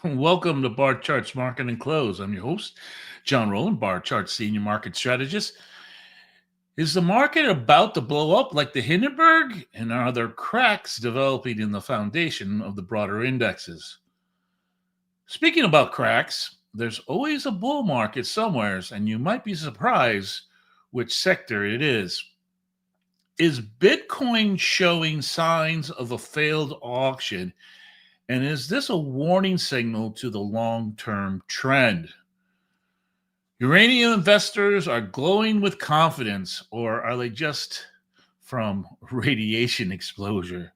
Welcome to Bar Charts Market and Close. I'm your host, John Rowland, Bar Charts Senior Market Strategist. Is the market about to blow up like the Hindenburg? And are there cracks developing in the foundation of the broader indexes? Speaking about cracks, there's always a bull market somewheres, and you might be surprised which sector it is. Is Bitcoin showing signs of a failed auction? And is this a warning signal to the long term trend? Uranium investors are glowing with confidence, or are they just from radiation exposure?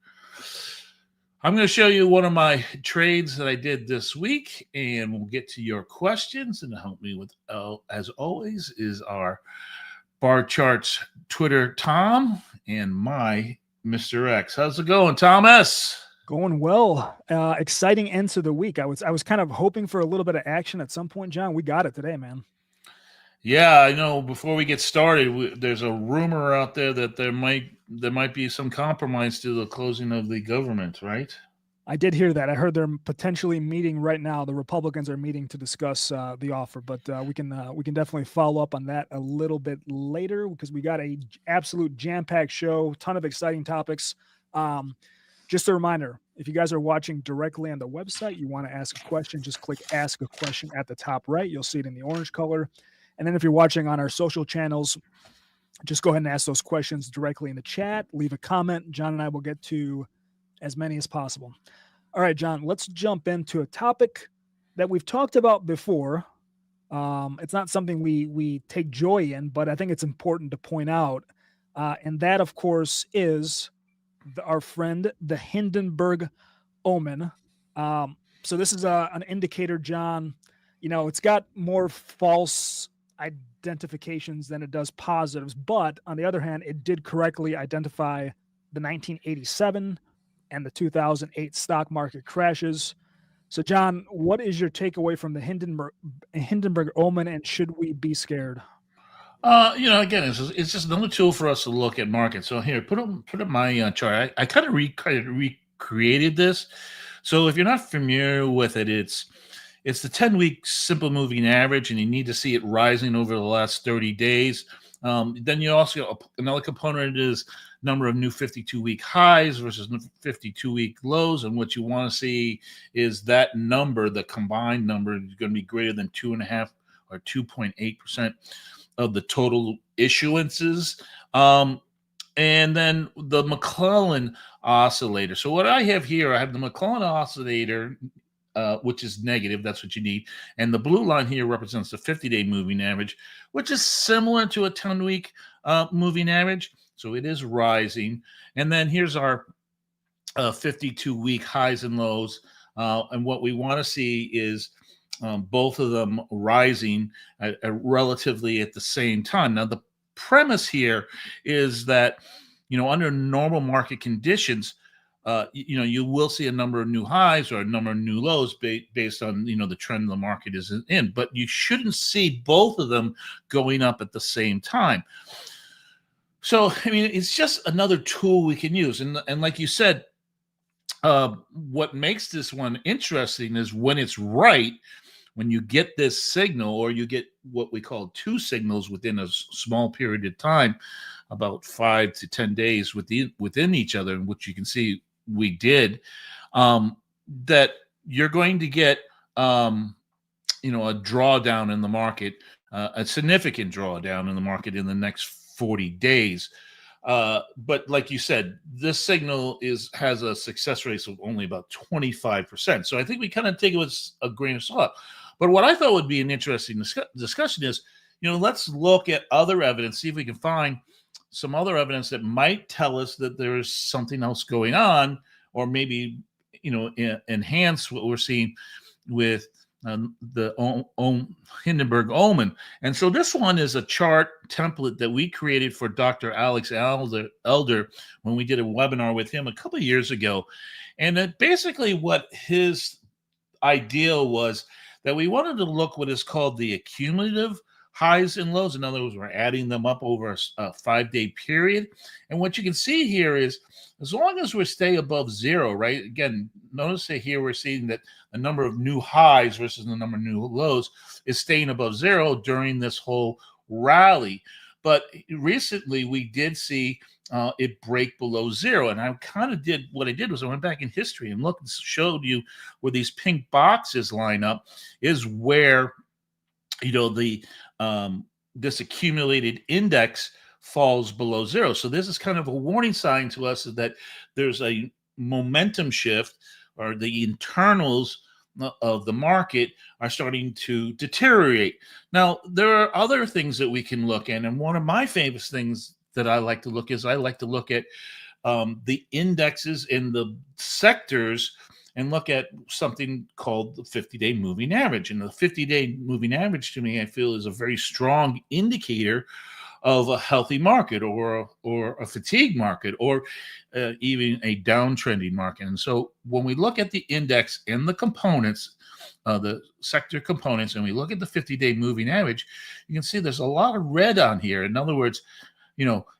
I'm going to show you one of my trades that I did this week, and we'll get to your questions. And to help me with, as always, is our Bar Charts Twitter Tom and my Mr. X. How's it going, Thomas? Going well. Exciting end to the week. I was kind of hoping for a little bit of action at some point, John. We got it today, man. Yeah, I know. Before we get started, there's a rumor out there that there might be some compromise to the closing of the government, right? I did hear that. I heard they're potentially meeting right now. The Republicans are meeting to discuss the offer, but we can definitely follow up on that a little bit later because we got a absolute jam-packed show, ton of exciting topics. Just a reminder, if you guys are watching directly on the website, you want to ask a question, just click ask a question at the top right. You'll see it in the orange color. And then if you're watching on our social channels, just go ahead and ask those questions directly in the chat. Leave a comment. John and I will get to as many as possible. All right, John, let's jump into a topic that we've talked about before. It's not something we take joy in, but I think it's important to point out. And that, of course, is our friend, the Hindenburg omen. So this is an indicator, John. You know, it's got more false identifications than it does positives. But on the other hand, it did correctly identify the 1987 and the 2008 stock market crashes. So, John, what is your takeaway from the Hindenburg omen, and should we be scared? Again, it's just another tool for us to look at markets. So here, put up my chart. I kind of recreated this. So if you're not familiar with it, it's the 10-week simple moving average, and you need to see it rising over the last 30 days. Then you also, another component is number of new 52-week highs versus 52-week lows. And what you want to see is that number, the combined number, is going to be greater than 2.5 or 2.8% of the total issuances. And then the McClellan oscillator. So what I have here, I have the McClellan oscillator, which is negative. That's what you need. And the blue line here represents the 50-day moving average, which is similar to a 10-week moving average. So it is rising. And then here's our 52-week highs and lows. And what we want to see is both of them rising relatively at the same time. Now, the premise here is that, under normal market conditions, you will see a number of new highs or a number of new lows based on, the trend the market is in. But you shouldn't see both of them going up at the same time. So, it's just another tool we can use. And like you said, what makes this one interesting is when it's right, when you get this signal, or you get what we call two signals within a small period of time, about 5 to 10 days within each other, which you can see we did, that you're going to get, a drawdown in the market, a significant drawdown in the market in the next 40 days. But like you said, this signal has a success rate of only about 25%. So I think we kind of take it with a grain of salt. But what I thought would be an interesting discussion is, let's look at other evidence, see if we can find some other evidence that might tell us that there is something else going on, or maybe, enhance what we're seeing with the Hindenburg omen. And so this one is a chart template that we created for Dr. Alex Elder when we did a webinar with him a couple of years ago. And that basically what his idea was, that we wanted to look what is called the accumulative highs and lows. In other words, we're adding them up over a 5-day period. And what you can see here is as long as we stay above zero, right? Again, notice that here we're seeing that the number of new highs versus the number of new lows is staying above zero during this whole rally. But recently we did see it break below zero. And I kind of did what I did was I went back in history and looked and showed you where these pink boxes line up is where, the this accumulated index falls below zero. So this is kind of a warning sign to us that there's a momentum shift, or the internals of the market are starting to deteriorate. Now, there are other things that we can look at, and one of my favorite things that I like to look is I like to look at the indexes in the sectors and look at something called the 50-day moving average. And the 50-day moving average, to me, I feel is a very strong indicator of a healthy market, or a fatigue market, or even a downtrending market. And so when we look at the index and the components, the sector components, and we look at the 50-day moving average, you can see there's a lot of red on here. In other words,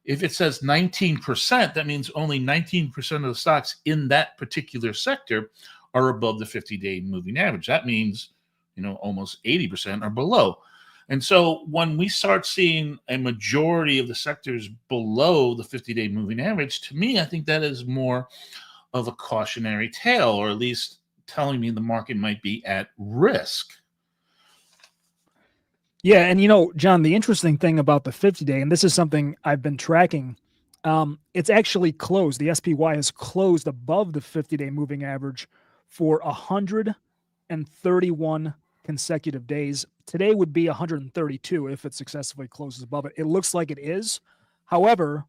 if it says 19%, that means only 19% of the stocks in that particular sector are above the 50-day moving average. That means, almost 80% are below. And so when we start seeing a majority of the sectors below the 50-day moving average, to me, I think that is more of a cautionary tale, or at least telling me the market might be at risk. Yeah, and John, the interesting thing about the 50-day, and this is something I've been tracking, it's actually closed. The SPY has closed above the 50-day moving average for 131 consecutive days. Today would be 132 if it successfully closes above it. It looks like it is. However,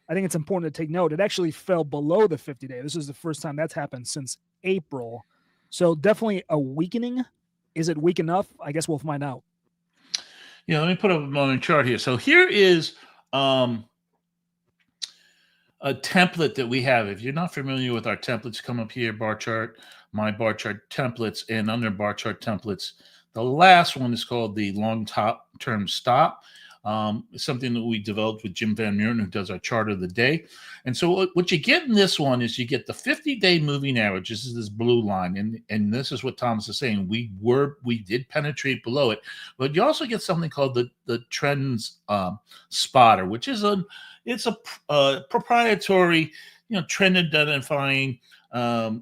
I think it's important to take note. It actually fell below the 50-day. This is the first time that's happened since April. So definitely a weakening. Is it weak enough? I guess we'll find out. Yeah, let me put up a chart here. So here is a template that we have. If you're not familiar with our templates, come up here, bar chart, my bar chart templates, and under bar chart templates, the last one is called the long-term stop. It's something that we developed with Jim Van Meeren, who does our chart of the day. And so what you get in this one is you get the 50-day moving average. This is this blue line. And this is what Thomas is saying. We did penetrate below it, but you also get something called the trends spotter, which is a proprietary, trend identifying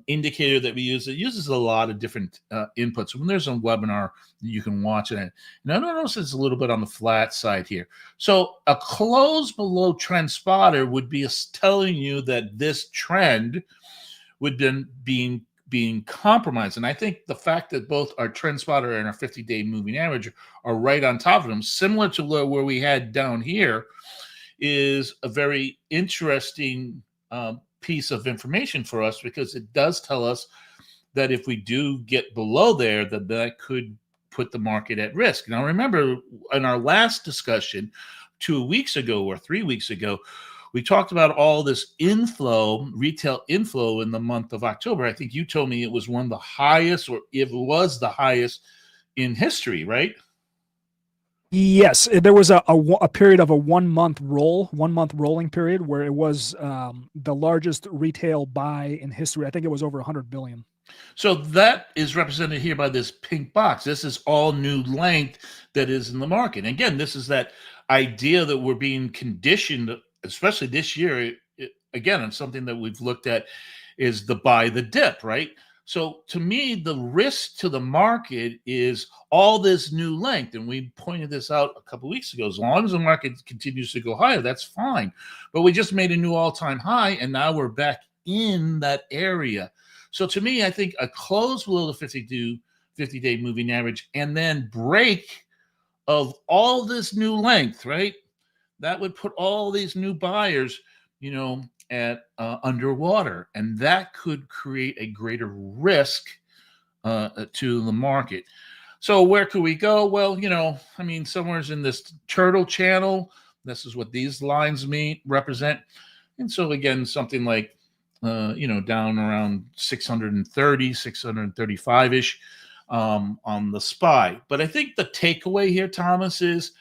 indicator that we use. It uses a lot of different inputs. When there's a webinar, you can watch it. And I notice it's a little bit on the flat side here. So a close below trend spotter would be telling you that this trend would then being compromised. And I think the fact that both our trend spotter and our 50-day moving average are right on top of them, similar to where we had down here, is a very interesting piece of information for us, because it does tell us that if we do get below there, that could put the market at risk. Now, remember, in our last discussion 2 weeks ago or 3 weeks ago, we talked about all this retail inflow in the month of October. I think you told me it was one of the highest, or it was the highest in history, right? Yes, there was a period of a 1 month rolling period where it was the largest retail buy in history. I think it was over 100 billion. So that is represented here by this pink box. This is all new length that is in the market. And again, this is that idea that we're being conditioned, especially this year. Again, it's something that we've looked at is the buy the dip, right? So to me, the risk to the market is all this new length. And we pointed this out a couple of weeks ago. As long as the market continues to go higher, that's fine. But we just made a new all-time high, and now we're back in that area. So to me, I think a close below the 50-day moving average and then break of all this new length, right? That would put all these new buyers, at underwater, and that could create a greater risk to the market. So where could we go? Well, somewhere's in this turtle channel. This is what these lines represent. And so again, something like down around 630, 635-ish on the SPY. But I think the takeaway here, Thomas, is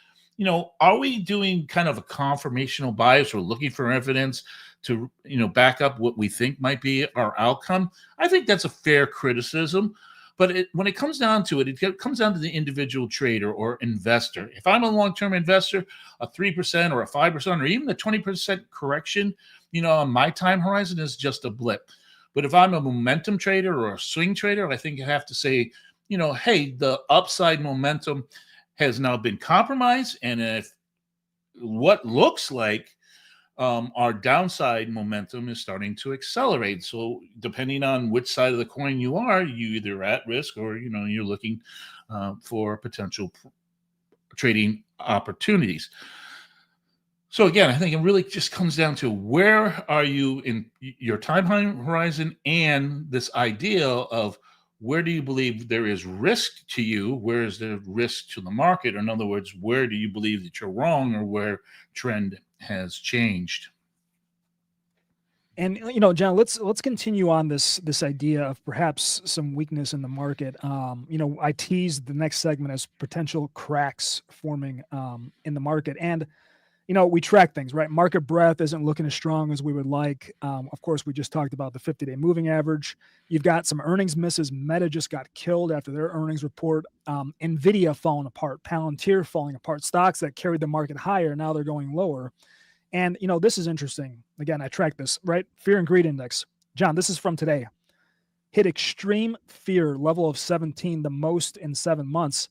are we doing kind of a confirmational bias? We're looking for evidence to, back up what we think might be our outcome. I think that's a fair criticism. But when it comes down to it, it comes down to the individual trader or investor. If I'm a long-term investor, a 3% or a 5% or even a 20% correction, on my time horizon is just a blip. But if I'm a momentum trader or a swing trader, I think you have to say, hey, the upside momentum has now been compromised. And if what looks like our downside momentum is starting to accelerate. So depending on which side of the coin you are, you either at risk or, you're looking for potential trading opportunities. So again, I think it really just comes down to where are you in your time horizon and this idea of where do you believe there is risk to you? Where is there risk to the market? In other words, where do you believe that you're wrong or where trend has changed? And John, let's continue on this idea of perhaps some weakness in the market. I teased the next segment as potential cracks forming in the market, and we track things, right? Market breadth isn't looking as strong as we would like. Of course, we just talked about the 50-day moving average. You've got some earnings misses. Meta just got killed after their earnings report. Nvidia falling apart, Palantir falling apart. Stocks that carried the market higher, now they're going lower. And, this is interesting. Again, I track this, right? Fear and greed index. John, this is from today. Hit extreme fear level of 17, the most in 7 months.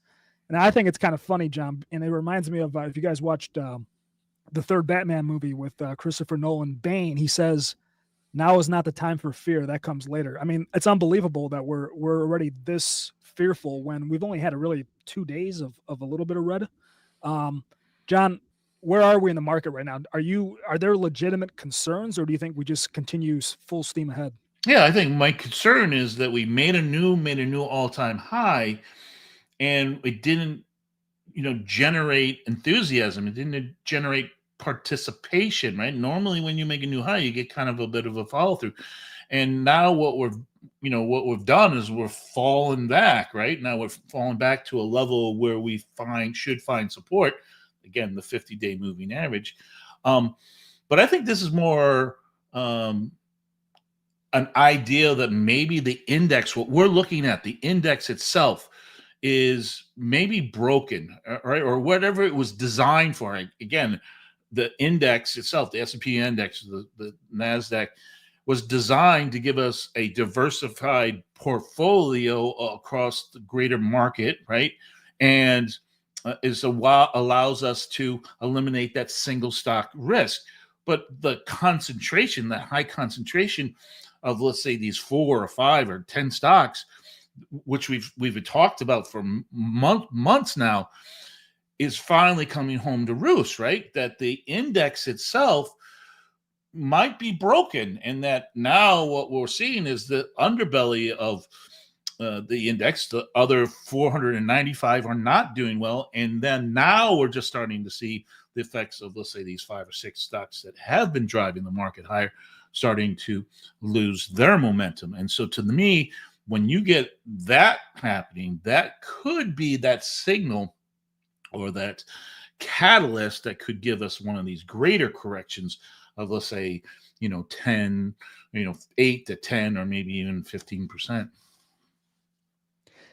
And I think it's kind of funny, John. And it reminds me of, if you guys watched the third Batman movie with Christopher Nolan, Bane, he says, now is not the time for fear. That comes later. I mean, it's unbelievable that we're already this fearful when we've only had really 2 days of a little bit of red. John, where are we in the market right now? Are there legitimate concerns, or do you think we just continue full steam ahead? Yeah, I think my concern is that we made a new all-time high, and it didn't, generate enthusiasm. It didn't generate participation, right? Normally, when you make a new high, you get kind of a bit of a follow through. And now what we've done is we're falling back, right? Now we're falling back to a level where we should find support. Again, the 50-day moving average. But I think this is more an idea that maybe the index, what we're looking at, the index itself, is maybe broken, right? Or whatever it was designed for. Again, the index itself, the S&P index, the NASDAQ, was designed to give us a diversified portfolio across the greater market, right? And allows us to eliminate that single stock risk. But the concentration, that high concentration of, let's say, these 4 or 5 or 10 stocks, which we've talked about for months now, is finally coming home to roost, right? That the index itself might be broken, and that now what we're seeing is the underbelly of the index. The other 495 are not doing well, and then now we're just starting to see the effects of, let's say, these 5 or 6 stocks that have been driving the market higher starting to lose their momentum. And so to me, when you get that happening, that could be that signal or that catalyst that could give us one of these greater corrections of, let's say, 10, 8 to 10, or maybe even 15%.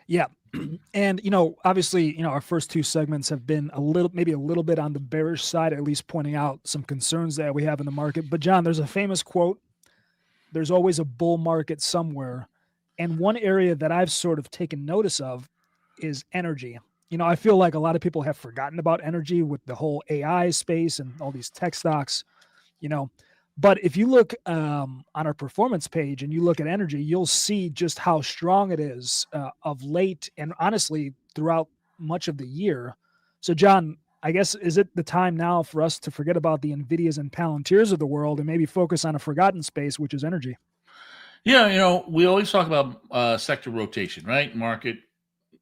Yeah. And, obviously, our first 2 segments have been maybe a little bit on the bearish side, at least pointing out some concerns that we have in the market. But John, there's a famous quote, there's always a bull market somewhere. And one area that I've sort of taken notice of is energy. I feel like a lot of people have forgotten about energy with the whole AI space and all these tech stocks, But if you look on our performance page and you look at energy, you'll see just how strong it is of late and honestly throughout much of the year. So, John, I guess, is it the time now for us to forget about the Nvidias and Palantirs of the world and maybe focus on a forgotten space, which is energy? Yeah, we always talk about sector rotation, right? Market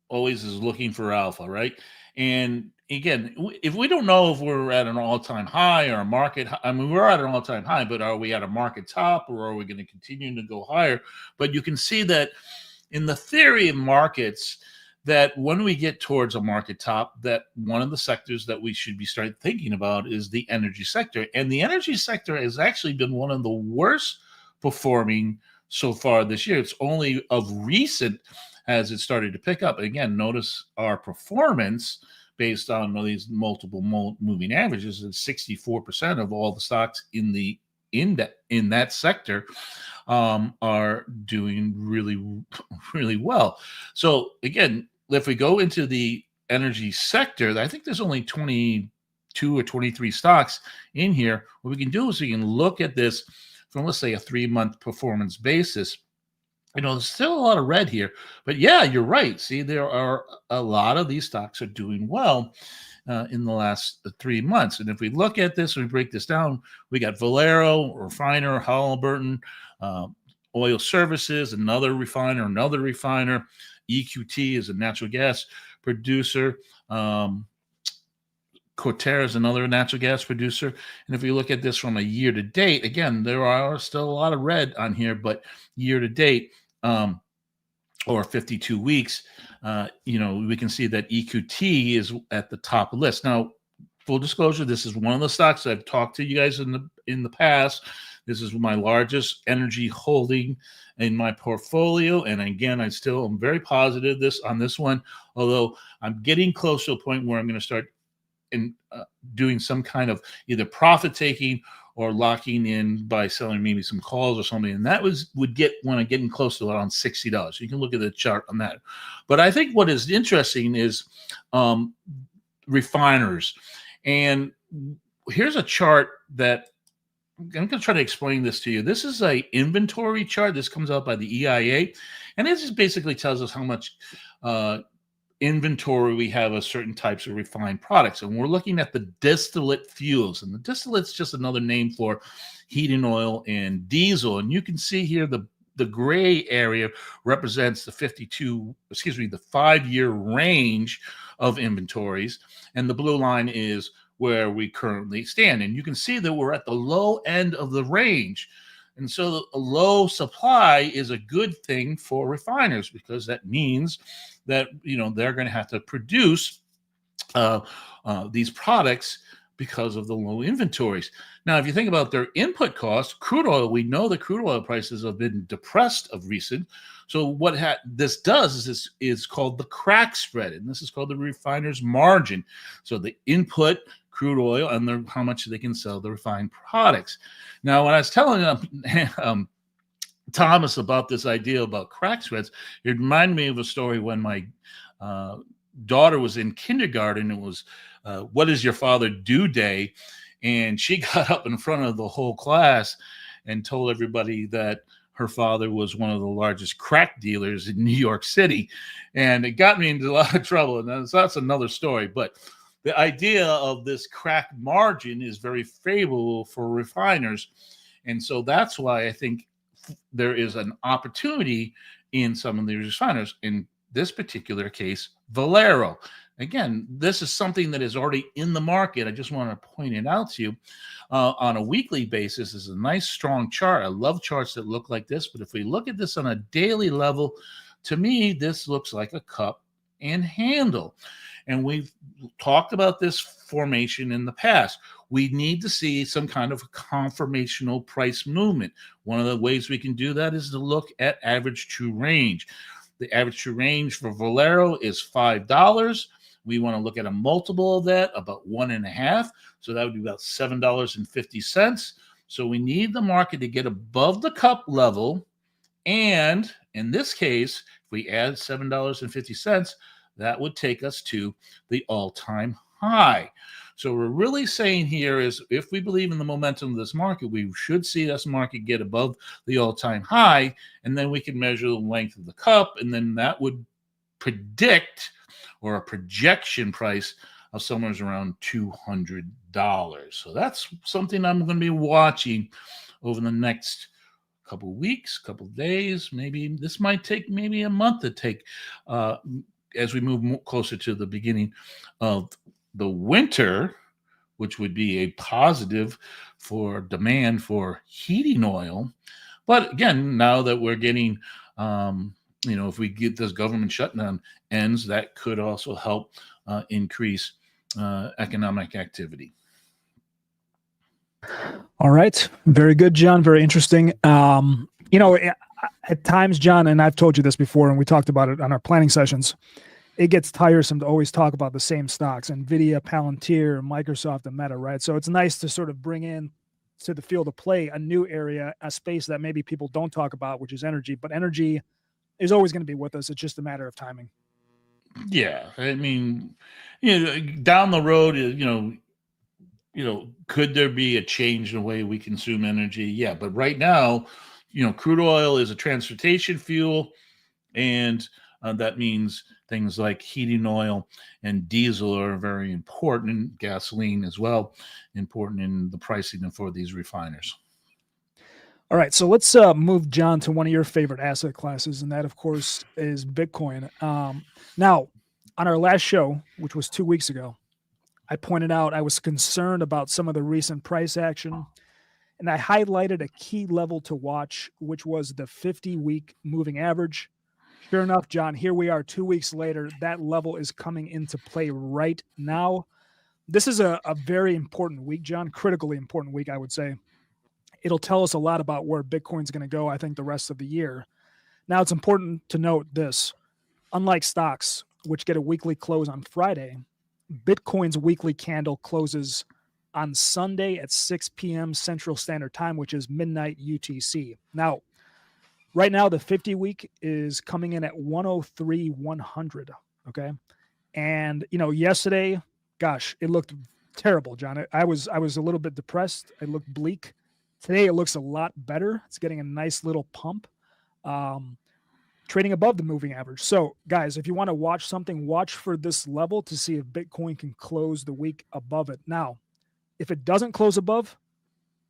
always is looking for alpha, right? And again, if we don't know if we're at an all-time high or a market, I mean, we're at an all-time high, but are we at a market top, or are we going to continue to go higher? But you can see that in the theory of markets, that when we get towards a market top, that one of the sectors that we should be start thinking about is the energy sector. And the energy sector has actually been one of the worst performing so far this year. It's only of recent has it started to pick up. Again, notice our performance based on these multiple moving averages is 64% of all the stocks in the in that sector are doing really well. So again, if we go into the energy sector, I think there's only 22 or 23 stocks in here. What we can do is we can look at this from, let's say, a 3-month performance basis. There's still a lot of red here, but yeah, you're right. See, there are a lot of these stocks are doing well in the last 3 months. And if we look at this, we break this down, we got Valero, refiner, Halliburton, oil services, another refiner. EQT is a natural gas producer. Cortera is another natural gas producer. And if we look at this from a year to date, again, there are still a lot of red on here, but year to date, or 52 weeks, we can see that EQT is at the top of the list. Now, full disclosure, this is one of the stocks I've talked to you guys in the past. This is my largest energy holding in my portfolio. And again, I still am very positive on this one, although I'm getting close to a point where I'm going to start doing some kind of either profit taking or locking in by selling maybe some calls or something. And that would get when I'm getting close to around $60. So you can look at the chart on that. But I think what is interesting is refiners. And here's a chart that I'm going to try to explain this to you. This is a inventory chart. This comes out by the EIA. And this just basically tells us how much inventory we have of certain types of refined products. And we're looking at the distillate fuels. And the distillate's just another name for heating oil and diesel. And you can see here the gray area represents the 5-year range of inventories. And the blue line is where we currently stand. And you can see that we're at the low end of the range. And so a low supply is a good thing for refiners because that means that they're going to have to produce these products because of the low inventories. Now, if you think about their input costs, crude oil, we know that crude oil prices have been depressed of recent. So what this does is called the crack spread, and this is called the refiner's margin. So the input crude oil and how much they can sell the refined products. Now, when I was telling Thomas about this idea about crack spreads, it reminded me of a story when my daughter was in kindergarten. It was, what is your father do day? And she got up in front of the whole class and told everybody that her father was one of the largest crack dealers in New York City. And it got me into a lot of trouble. And that's another story. But the idea of this crack margin is very favorable for refiners. And so that's why I think there is an opportunity in some of these refiners. In this particular case, Valero. Again, this is something that is already in the market. I just want to point it out to you. On a weekly basis, is a nice strong chart. I love charts that look like this. But if we look at this on a daily level, to me, this looks like a cup and handle. And we've talked about this formation in the past. We need to see some kind of conformational price movement. One of the ways we can do that is to look at average true range. The average true range for Valero is $5. We want to look at a multiple of that, about 1.5. So that would be about $7.50. So we need the market to get above the cup level. And in this case, if we add $7.50, that would take us to the all-time high. So we're really saying here is if we believe in the momentum of this market, we should see this market get above the all-time high, and then we can measure the length of the cup, and then that would predict or a projection price of somewhere around $200. So that's something I'm going to be watching over the next couple of weeks, couple of days. Maybe this might take maybe a month to take as we move closer to the beginning of the winter, which would be a positive for demand for heating oil. But again, now that we're getting if we get this government shutdown ends, that could also help increase economic activity. All right. Very good, John. Very interesting. At times, John, and I've told you this before, and we talked about it on our planning sessions, it gets tiresome to always talk about the same stocks: NVIDIA, Palantir, Microsoft, and Meta, right? So it's nice to sort of bring in to the field of play a new area, a space that maybe people don't talk about, which is energy. But energy is always going to be with us. It's just a matter of timing. Yeah, I mean, down the road, could there be a change in the way we consume energy? Yeah, but right now, crude oil is a transportation fuel, and that means things like heating oil and diesel are very important. Gasoline as well, important in the pricing for these refiners. All right, so let's move, John, to one of your favorite asset classes, and that, of course, is Bitcoin. Now, on our last show, which was 2 weeks ago, I pointed out I was concerned about some of the recent price action, and I highlighted a key level to watch, which was the 50-week moving average. Sure enough, John, here we are 2 weeks later. That level is coming into play right now. This is a very important week, John, critically important week, I would say. It'll tell us a lot about where Bitcoin's going to go, I think, the rest of the year. Now, it's important to note this. Unlike stocks, which get a weekly close on Friday, Bitcoin's weekly candle closes on Sunday at 6 p.m. Central Standard Time, which is midnight UTC. Now, right now, the 50-week is coming in at 103,100. Okay. And, yesterday, gosh, it looked terrible, John. I was a little bit depressed. It looked bleak. Today, it looks a lot better. It's getting a nice little pump, trading above the moving average. So, guys, if you want to watch something, watch for this level to see if Bitcoin can close the week above it. Now, if it doesn't close above,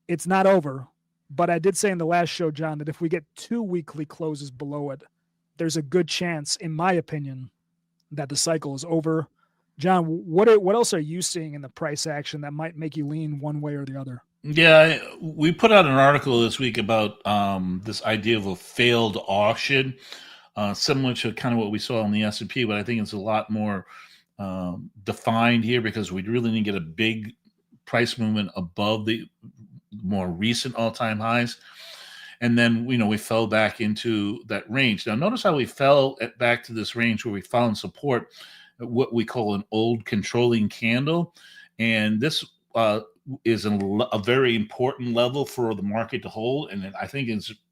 it's not over. But I did say in the last show, John, that if we get 2 weekly closes below it, there's a good chance, in my opinion, that the cycle is over. John, what else are you seeing in the price action that might make you lean one way or the other? Yeah, we put out an article this week about this idea of a failed auction, similar to kind of what we saw in the S&P, but I think it's a lot more defined here because we really didn't get a big price movement above the more recent all-time highs. And then, we fell back into that range. Now, notice how we fell back to this range where we found support, what we call an old controlling candle. And this is a very important level for the market to hold. And I think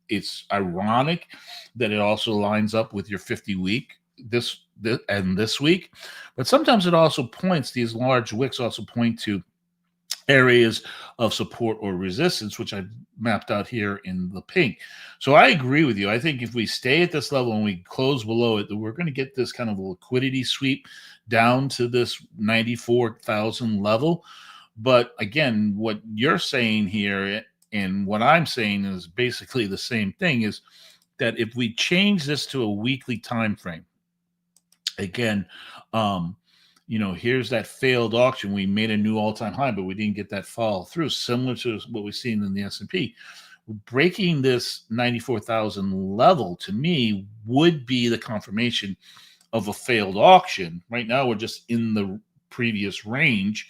it's ironic that it also lines up with your 50-week this week. But sometimes it also points, these large wicks also point to areas of support or resistance, which I mapped out here in the pink. So I agree with you. I think if we stay at this level and we close below it, we're going to get this kind of a liquidity sweep down to this 94,000 level. But again, what you're saying here and what I'm saying is basically the same thing, is that if we change this to a weekly time frame, again, here's that failed auction. We made a new all-time high, but we didn't get that follow through, similar to what we've seen in the S&P. Breaking this 94,000 level, to me, would be the confirmation of a failed auction. Right now, we're just in the previous range,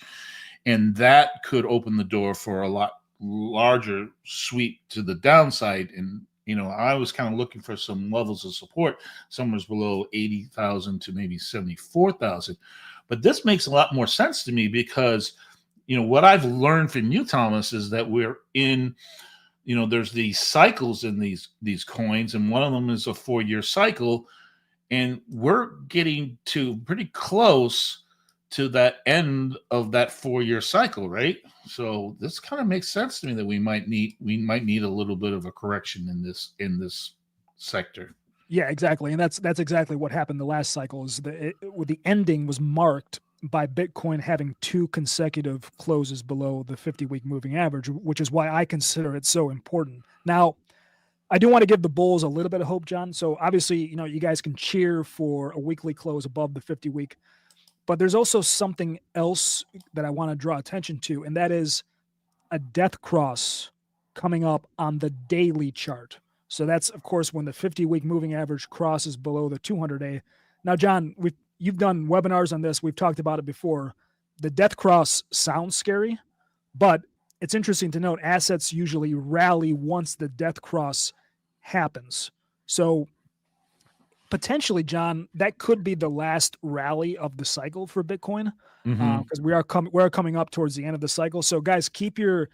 and that could open the door for a lot larger sweep to the downside. And I was kind of looking for some levels of support, somewhere below 80,000 to maybe 74,000. But this makes a lot more sense to me because, what I've learned from you, Thomas, is that we're in, there's these cycles in these coins, and one of them is a 4-year cycle, and we're getting to pretty close to that end of that 4-year cycle, right? So this kind of makes sense to me that we might need a little bit of a correction in this sector. Yeah, exactly, and that's exactly what happened the last cycle. Is the ending was marked by Bitcoin having 2 consecutive closes below the 50-week moving average, which is why I consider it so important. Now, I do want to give the bulls a little bit of hope, John. So obviously, you guys can cheer for a weekly close above the 50-week. But there's also something else that I want to draw attention to, and that is a death cross coming up on the daily chart. So that's, of course, when the 50-week moving average crosses below the 200-day. Now, John, you've done webinars on this. We've talked about it before. The death cross sounds scary, but it's interesting to note assets usually rally once the death cross happens. So potentially, John, that could be the last rally of the cycle for Bitcoin, because we are coming up towards the end of the cycle. So, guys, keep your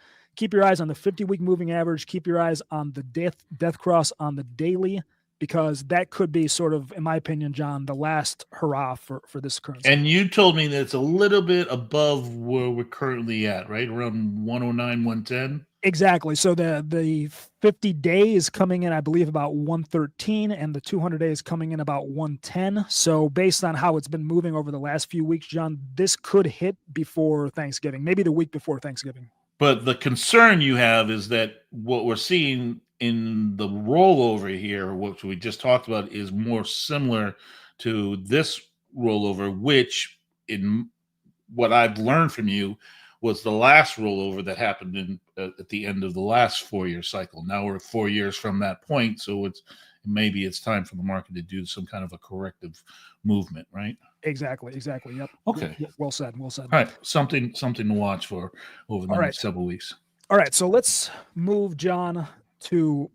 eyes on the 50-week moving average. Keep your eyes on the death cross on the daily, because that could be sort of, in my opinion, John, the last hurrah for this currency. And you told me that it's a little bit above where we're currently at, right? Around 109, 110. Exactly. So the 50-day is coming in, I believe, about 113, and the 200-day is coming in about 110. So based on how it's been moving over the last few weeks, John, this could hit before Thanksgiving, maybe the week before Thanksgiving. But the concern you have is that what we're seeing in the rollover here, which we just talked about, is more similar to this rollover, which in what I've learned from you was the last rollover that happened in at the end of the last 4-year cycle. Now we're 4 years from that point, so maybe it's time for the market to do some kind of a corrective movement, right? Exactly. Yep. Okay. Well said. All right, something to watch for over the next several weeks. All right, so let's move, John, to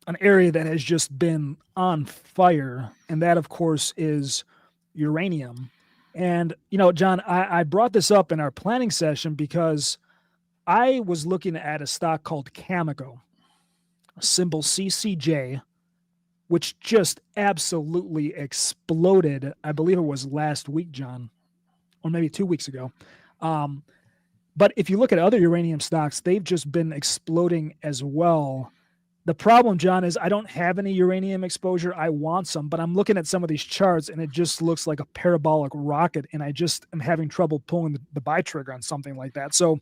an area that has just been on fire, and that, of course, is uranium. And, John, I brought this up in our planning session because I was looking at a stock called Cameco, symbol CCJ, which just absolutely exploded. I believe it was last week, John, or maybe 2 weeks ago. But if you look at other uranium stocks, they've just been exploding as well. The problem, John, is I don't have any uranium exposure. I want some, but I'm looking at some of these charts and it just looks like a parabolic rocket, and I just am having trouble pulling the buy trigger on something like that. So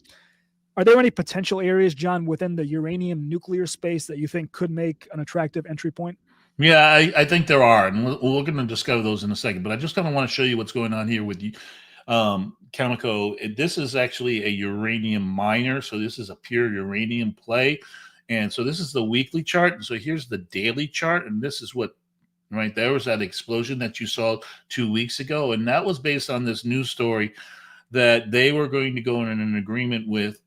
are there any potential areas, John, within the uranium nuclear space that you think could make an attractive entry point? Yeah, I think there are, and we're going to discover those in a second. But I just kind of want to show you what's going on here with you. Cameco. This is actually a uranium miner, so this is a pure uranium play. And so this is the weekly chart. And so here's the daily chart. And this is what, right there was that explosion that you saw 2 weeks ago. And that was based on this news story that they were going to go in an agreement with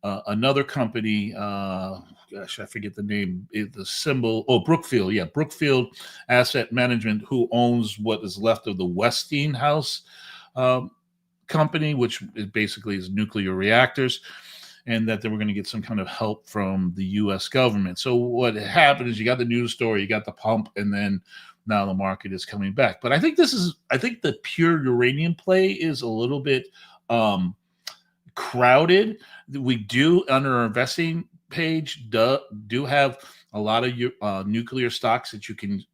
another company. Gosh, I forget the name. The symbol. Oh, Brookfield. Yeah, Brookfield Asset Management, who owns what is left of the Westinghouse company, which basically is nuclear reactors, and that they were going to get some kind of help from the U.S. government. So what happened is you got the news story, you got the pump, and then now the market is coming back. But I think the pure uranium play is a little bit crowded. We do, on our investing page, do have a lot of nuclear stocks that you can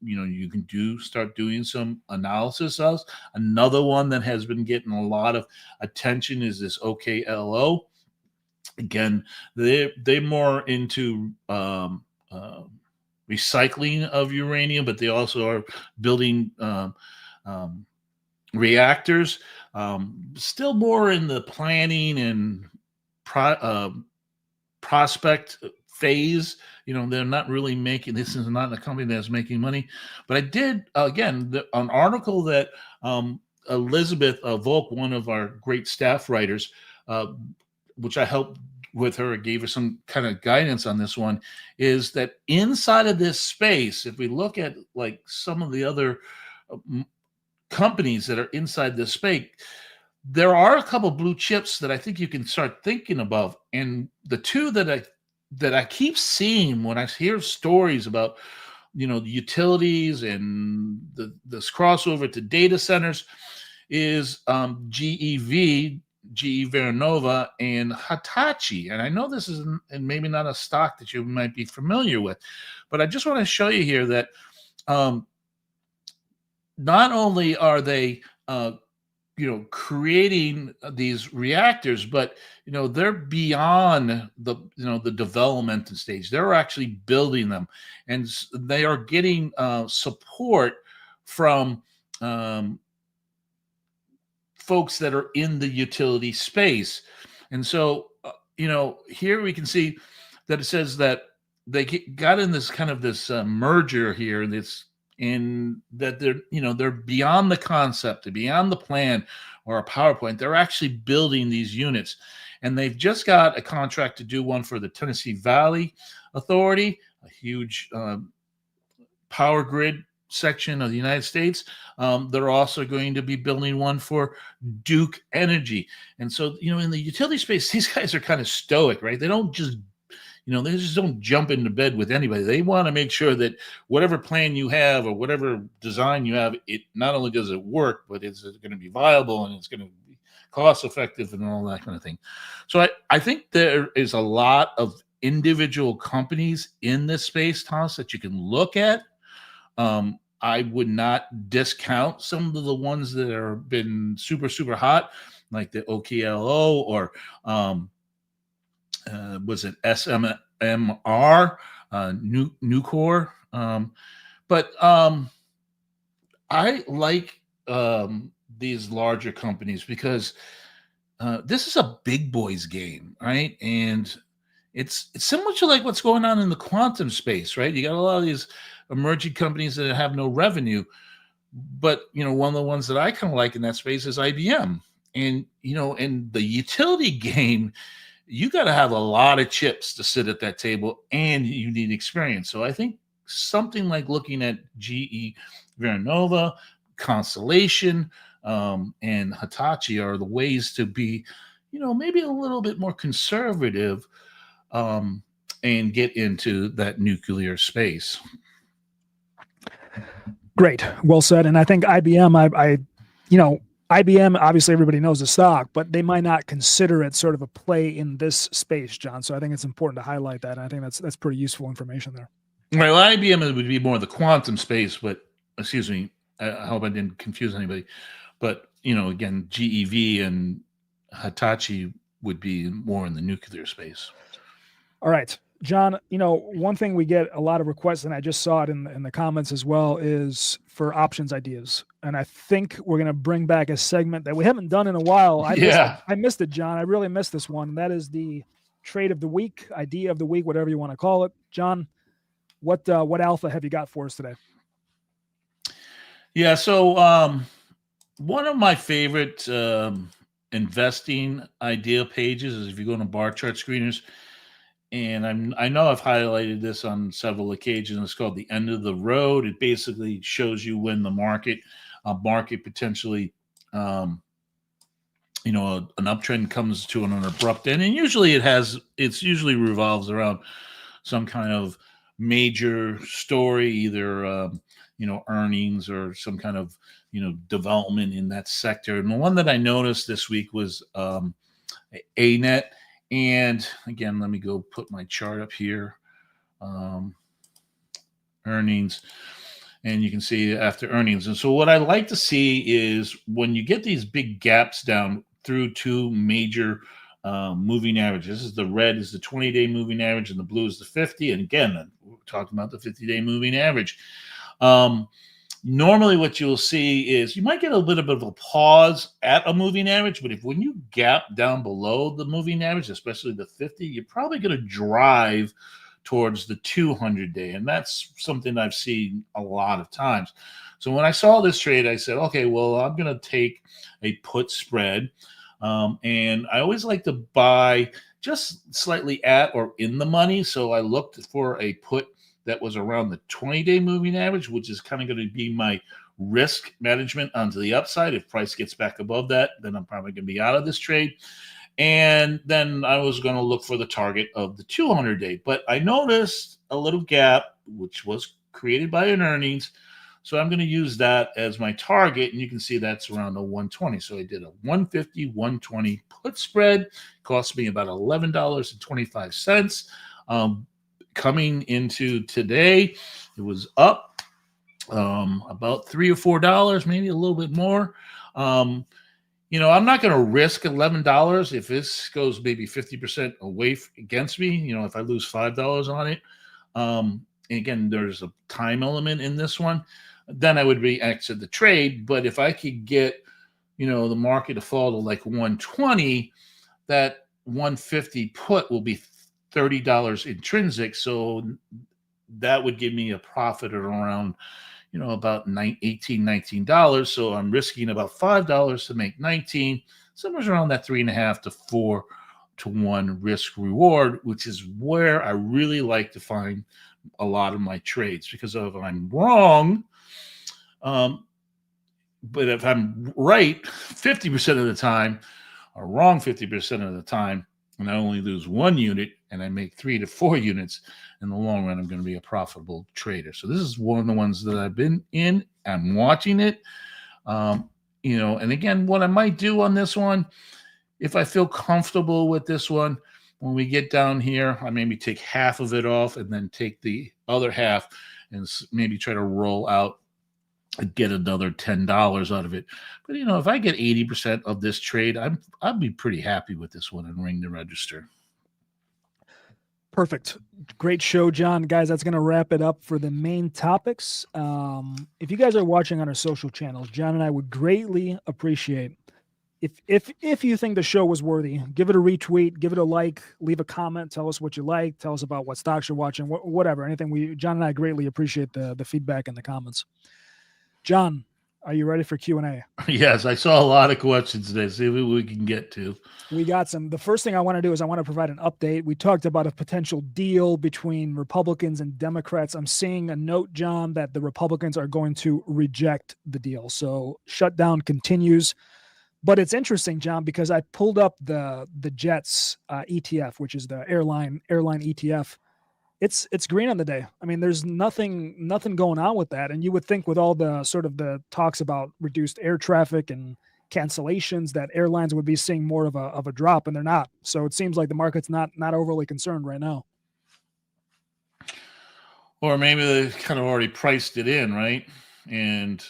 start doing some analysis of. Another one that has been getting a lot of attention is this OKLO. Again, they're more into recycling of uranium, but they also are building reactors. Still more in the planning and prospect phase. They're not really making. This is not a company that's making money. But I did again an article that Elizabeth Volk, one of our great staff writers, which I helped with her, gave her some kind of guidance on this one, is that inside of this space, if we look at like some of the other companies that are inside this space, there are a couple blue chips that I think you can start thinking about. And the two that I keep seeing when I hear stories about, the utilities and this crossover to data centers is GE Vernova, and Hitachi. And I know this is maybe not a stock that you might be familiar with, but I just want to show you here that not only are they creating these reactors, but they're beyond the development stage. They're actually building them, and they are getting support from folks that are in the utility space. And so here we can see that it says that they got in this kind of this merger here. That's in that they're beyond the concept, they're beyond the plan or a PowerPoint. They're actually building these units, and they've just got a contract to do one for the Tennessee Valley Authority, a huge power grid section of the United States. They're also going to be building one for Duke Energy. And so, in the utility space, these guys are kind of stoic, right? They don't just they just don't jump into bed with anybody. They want to make sure that whatever plan you have or whatever design you have, it not only does it work, but it's going to be viable and it's going to be cost effective and all that kind of thing. So I think there is a lot of individual companies in this space, Thomas, that you can look at. I would not discount some of the ones that have been super, super hot, like the OKLO or was it SMR, Nucor. But I like these larger companies because this is a big boys game, right? And it's similar to like what's going on in the quantum space, right? You got a lot of these emerging companies that have no revenue, but one of the ones that I kind of like in that space is IBM. And in the utility game, you got to have a lot of chips to sit at that table, and you need experience. So I think something like looking at GE Vernova, Constellation, and Hitachi are the ways to be, maybe a little bit more conservative, and get into that nuclear space. Great. Well said. And I think IBM, IBM, obviously everybody knows the stock, but they might not consider it sort of a play in this space, John. So I think it's important to highlight that. And I think that's pretty useful information there. Right. Well, IBM would be more the quantum space, but excuse me, I hope I didn't confuse anybody. But, again, GEV and Hitachi would be more in the nuclear space. All right. John, one thing we get a lot of requests, and I just saw it in the comments as well, is for options ideas. And I think we're going to bring back a segment that we haven't done in a while. I missed it, John. I really missed this one. That is the trade of the week, idea of the week, whatever you want to call it. John, what alpha have you got for us today? Yeah. So one of my favorite investing idea pages is if you go to bar chart screeners. And I know I've highlighted this on several occasions. It's called the end of the road. It basically shows you when the market potentially, an uptrend comes to an abrupt end. And usually it usually revolves around some kind of major story, either, earnings or some kind of, development in that sector. And the one that I noticed this week was ANET. And again, let me go put my chart up here. Earnings. And you can see after earnings. And so what I like to see is when you get these big gaps down through two major moving averages. This is the red is the 20-day moving average and the blue is the 50. And again, we're talking about the 50-day moving average. Normally what you'll see is you might get a little bit of a pause at a moving average, but when you gap down below the moving average, especially the 50, you're probably going to drive towards the 200-day. And that's something I've seen a lot of times. So when I saw this trade, I said, okay, well, I'm going to take a put spread. And I always like to buy just slightly at or in the money. So I looked for a put that was around the 20-day moving average, which is kind of going to be my risk management onto the upside. If price gets back above that, then I'm probably going to be out of this trade. And then I was going to look for the target of the 200-day. But I noticed a little gap, which was created by an earnings. So I'm going to use that as my target. And you can see that's around a 120. So I did a 150, 120 put spread. Cost me about $11.25. Coming into today, it was up about $3 or $4, maybe a little bit more. I'm not going to risk $11 if this goes maybe 50% away against me. If I lose $5 on it, again, there's a time element in this one. Then I would exit the trade. But if I could get, the market to fall to like 120, that 150 put will be $30 intrinsic. So that would give me a profit of around, about $18, $19. So I'm risking about $5 to make 19, somewhere around that 3.5 to 4-to-1 risk reward, which is where I really like to find a lot of my trades, because if I'm wrong, but if I'm right 50% of the time or wrong 50% of the time, and I only lose 1 unit and I make 3 to 4 units, in the long run, I'm going to be a profitable trader. So this is one of the ones that I've been in. I'm watching it. And again, what I might do on this one, if I feel comfortable with this one, when we get down here, I maybe take half of it off and then take the other half and maybe try to roll out and get another $10 out of it. But if I get 80% of this trade, I'd be pretty happy with this one and ring the register. Perfect. Great show, John. Guys, that's going to wrap it up for the main topics. If you guys are watching on our social channels, John and I would greatly appreciate if you think the show was worthy, give it a retweet, give it a like, leave a comment, tell us what you like, tell us about what stocks you're watching, whatever, anything. John and I greatly appreciate the feedback and the comments. John, are you ready for Q&A? Yes, I saw a lot of questions today. See what we can get to. We got some. The first thing I want to do is I want to provide an update. We talked about a potential deal between Republicans and Democrats. I'm seeing a note, John, that the Republicans are going to reject the deal. So shutdown continues. But it's interesting, John, because I pulled up the Jets ETF, which is the airline ETF. It's green on the day. I mean, there's nothing going on with that. And you would think with all the sort of the talks about reduced air traffic and cancellations that airlines would be seeing more of a drop, and they're not. So it seems like the market's not overly concerned right now. Or maybe they kind of already priced it in, right? And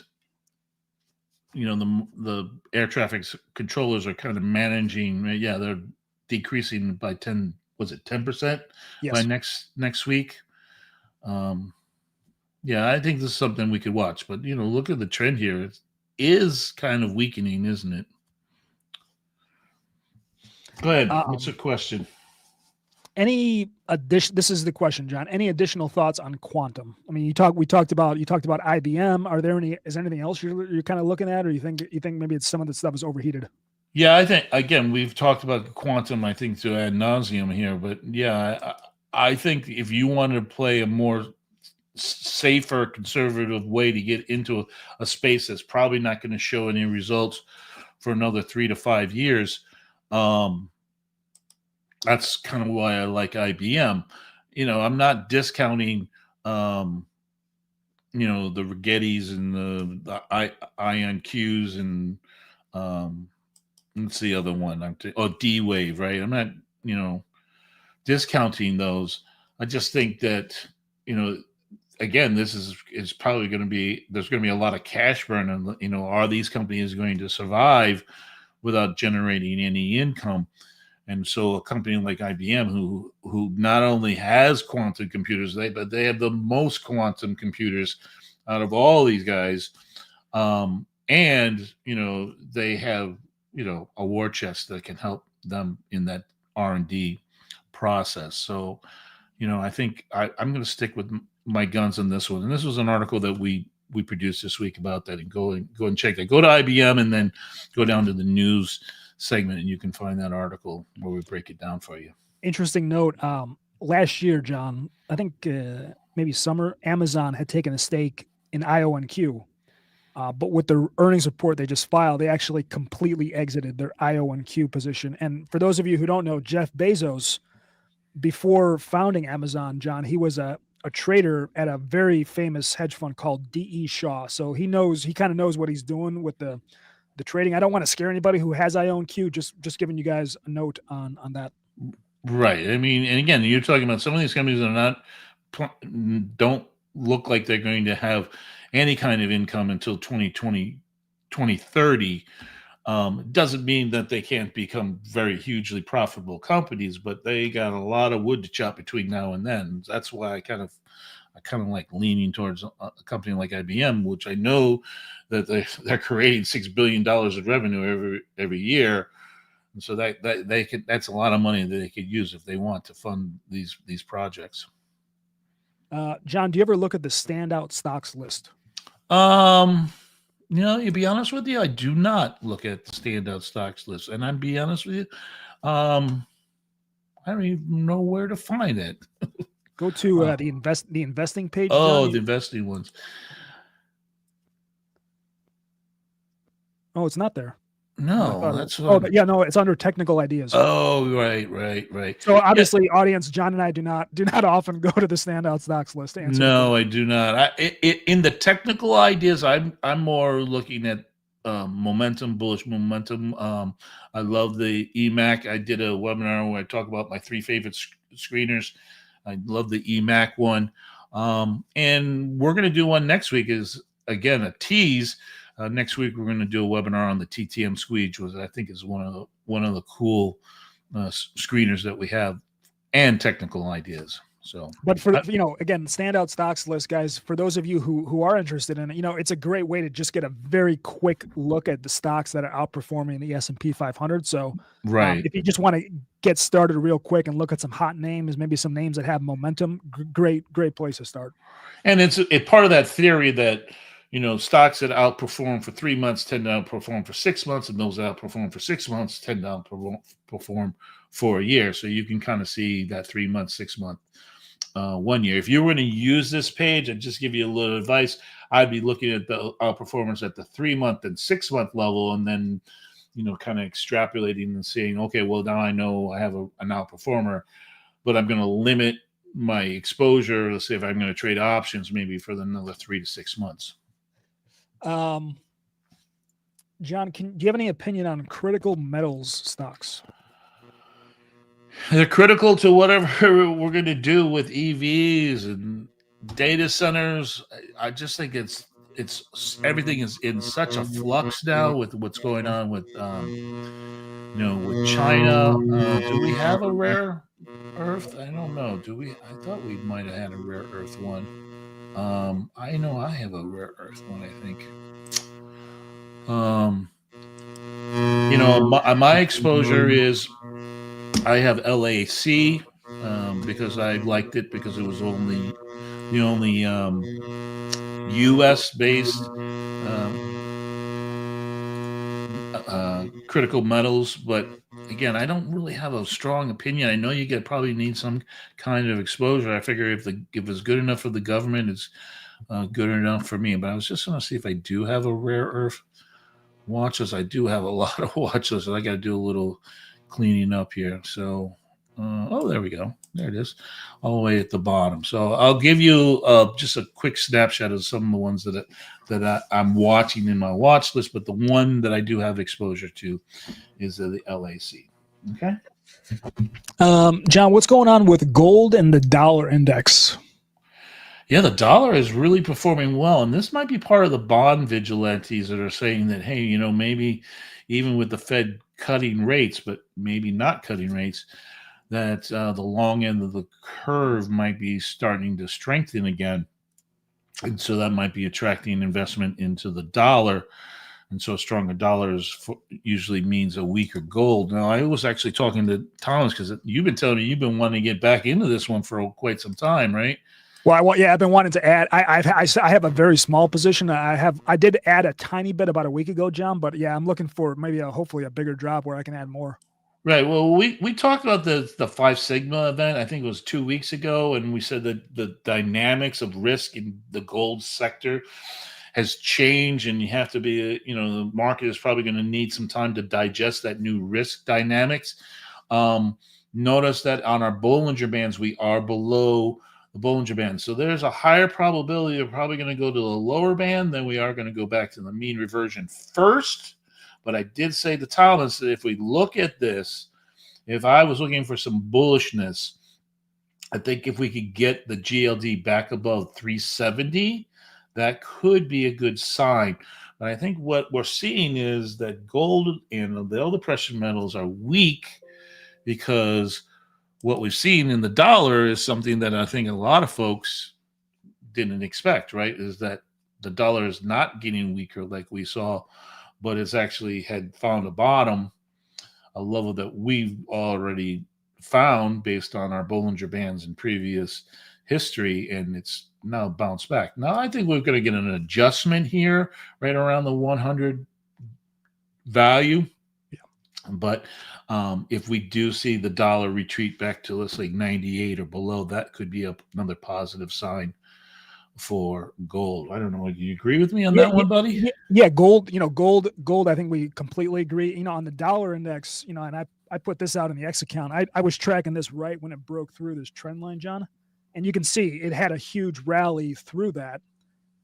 the air traffic controllers are kind of managing. Yeah, they're decreasing by 10. Was it 10%? Yes. By next week? Yeah, I think this is something we could watch. But look at the trend here. It is kind of weakening, isn't it? Go ahead. What's the question? This is the question, John. Any additional thoughts on quantum? I mean, you talked about IBM. Is there anything else you're kind of looking at, or you think maybe it's some of the stuff is overheated? Yeah, I think, again, we've talked about quantum, I think, to ad nauseum here. But yeah, I think if you want to play a more safer, conservative way to get into a space that's probably not going to show any results for another 3 to 5 years, that's kind of why I like IBM. I'm not discounting, the Rigettis and the IonQs and what's the other one? D-Wave, right? I'm not, discounting those. I just think that, again, this is probably going to be, there's going to be a lot of cash burn. And, are these companies going to survive without generating any income? And so a company like IBM, who not only has quantum computers, but they have the most quantum computers out of all these guys. And, they have, a war chest that can help them in that R&D process. So, I think I'm going to stick with my guns on this one. And this was an article that we produced this week about that, and go and check that. Go to IBM and then go down to the news segment, and you can find that article where we break it down for you. Interesting note. Last year, John, I think maybe summer, Amazon had taken a stake in IonQ. But with the earnings report they just filed, they actually completely exited their IonQ position. And for those of you who don't know, Jeff Bezos, before founding Amazon, John, he was a trader at a very famous hedge fund called D.E. Shaw. So he kind of knows what he's doing with the trading. I don't want to scare anybody who has IonQ, just giving you guys a note on that. Right. I mean, and again, you're talking about some of these companies that don't look like they're going to have any kind of income until 2020, 2030. Doesn't mean that they can't become very hugely profitable companies, but they got a lot of wood to chop between now and then. That's why I kind of like leaning towards a company like IBM, which I know that they're creating $6 billion of revenue every year. And so that they could, that's a lot of money that they could use if they want to fund these projects. John, do you ever look at the standout stocks list? Um, to be honest with you, I do not look at the standout stocks list, and I'd be honest with you, um, I don't even know where to find it. Go to the investing page, Oh, John. the investing ones. Oh, it's not there. No, that's Yeah, no, it's under technical ideas. Oh, right. So obviously, audience, John and I do not often go to the standout stocks list to answer. No, I do not. In the technical ideas, I'm more looking at momentum, bullish momentum. I love the EMAC. I did a webinar where I talk about my 3 favorite screeners. I love the EMAC one, and we're going to do one next week. Is again a tease. Next week we're going to do a webinar on the TTM squeeze, which I think is one of the cool screeners that we have, and technical ideas. So, but for again, standout stocks list, guys, for those of you who are interested in it, it's a great way to just get a very quick look at the stocks that are outperforming the S&P 500. So, right, if you just want to get started real quick and look at some hot names, maybe some names that have momentum, great place to start. And it's part of that theory that stocks that outperform for 3 months tend to outperform for 6 months, and those that outperform for 6 months tend to outperform for a year. So you can kind of see that 3 month, 6 month, 1 year. If you were going to use this page, I'd just give you a little advice. I'd be looking at the outperformance at the 3 month and 6 month level, and then kind of extrapolating and saying, okay, well, now I know I have an outperformer, but I'm going to limit my exposure. Let's say if I'm going to trade options, maybe for another 3 to 6 months. John, do you have any opinion on critical metals stocks? They're critical to whatever we're going to do with EVs and data centers. I just think it's everything is in such a flux now with what's going on with with China. Do we have a rare earth? I don't know. Do we? I thought we might have had a rare earth one. I know I have a rare earth one, I think. My exposure is I have LAC because I liked it because it was the only U.S. based critical metals. But again, I don't really have a strong opinion. I know you probably need some kind of exposure. I figure if it's good enough for the government, it's good enough for me. But I was just going to see if I do have a rare earth watch list. I do have a lot of watch lists. I got to do a little cleaning up here. So, there we go. There it is, all the way at the bottom. So I'll give you just a quick snapshot of some of the ones that I'm watching in my watch list. But the one that I do have exposure to is the LAC. Okay. John, what's going on with gold and the dollar index? Yeah, the dollar is really performing well, and this might be part of the bond vigilantes that are saying that, hey, maybe even with the Fed cutting rates, but maybe not cutting rates, that the long end of the curve might be starting to strengthen again, and so that might be attracting investment into the dollar. And so a stronger dollar usually means a weaker gold. Now, I was actually talking to Thomas because you've been telling me you've been wanting to get back into this one for quite some time, right? Well, I've been wanting to add. I have a very small position. I did add a tiny bit about a week ago, John. But yeah, I'm looking for maybe hopefully a bigger drop where I can add more. Right. Well, we talked about the 5 Sigma event. I think it was 2 weeks ago, and we said that the dynamics of risk in the gold sector has changed, and you have to be, the market is probably going to need some time to digest that new risk dynamics. Notice that on our Bollinger Bands, we are below the Bollinger Band. So there's a higher probability of probably going to go to the lower band than we are going to go back to the mean reversion first. But I did say to Thomas that if we look at this, if I was looking for some bullishness, I think if we could get the GLD back above 370, that could be a good sign. But I think what we're seeing is that gold and the other precious metals are weak because what we've seen in the dollar is something that I think a lot of folks didn't expect, right? Is that the dollar is not getting weaker like we saw, but it's actually had found a bottom a level that we've already found based on our Bollinger Bands in previous history, and it's now bounced back. Now I think we're going to get an adjustment here right around the 100 value. Yeah. But if we do see the dollar retreat back to, let's say, 98 or below, that could be another positive sign for gold. I don't know. Do you agree with me on Yeah, that one, buddy? yeah, gold. Gold. I think we completely agree. On the dollar index. And I put this out in the X account. I was tracking this right when it broke through this trend line, John, and you can see it had a huge rally through that,